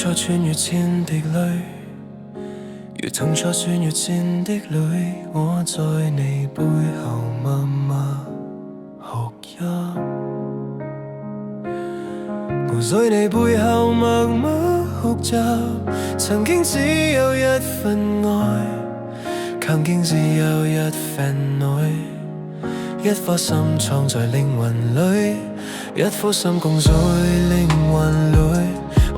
在穿越千滴淚，如同在穿越戰的裏，我在你背後默默哭泣。我在你背後默默哭泣，曾經只有一份愛，曾經只有一份愛，一顆心藏在靈魂裏，一顆心共在靈魂裏。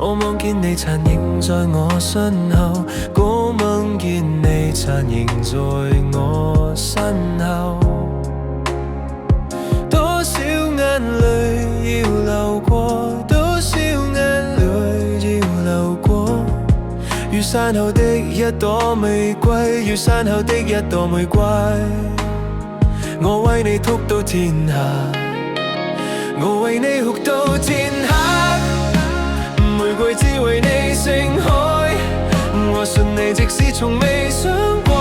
我望見你殘影在我身後，我夢見你殘影在我身後。多少眼淚要流過，多少眼淚要流過，如散後的一朵玫瑰，如散後的一朵玫瑰。我為你哭到天下，我為你哭到天黑，玫瑰只為你盛開。我信你即使從未想過，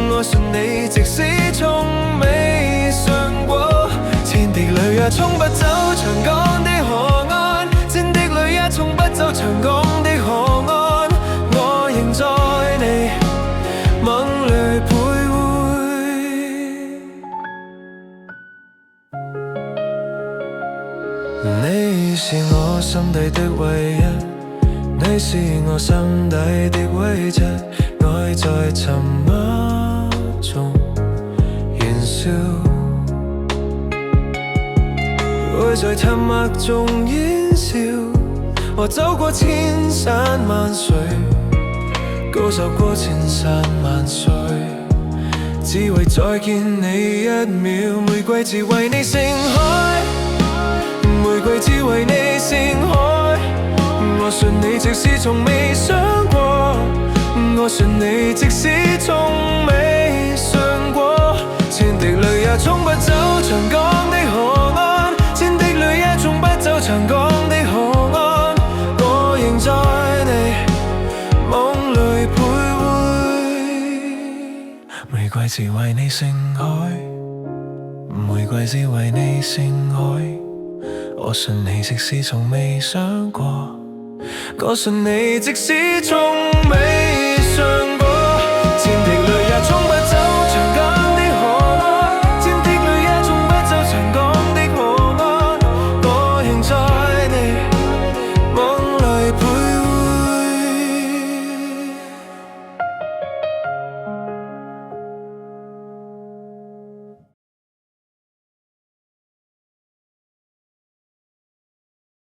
我信你即使從未想過。千滴淚也沖不走長江的河岸，千滴淚也沖不走長江的河岸。我仍在你夢裏徘徊。你是我心底的唯一，你是我心底的位置。愛在沉默中燃燒，愛在沉默中燃燒。我走過千山萬水，高走過千山萬水，只為再見你一秒。玫瑰只為你盛開，玫瑰只為你盛開。我信你即使從未想過，我信你即使從未想過。千滴淚也沖不走長江的河岸，千滴淚也沖不走長江的河岸。我仍在你夢裏徘徊。玫瑰只為你盛開，玫瑰只為你盛開。我信你即使從未想過，我信你即使從未想過。千滴淚也沖不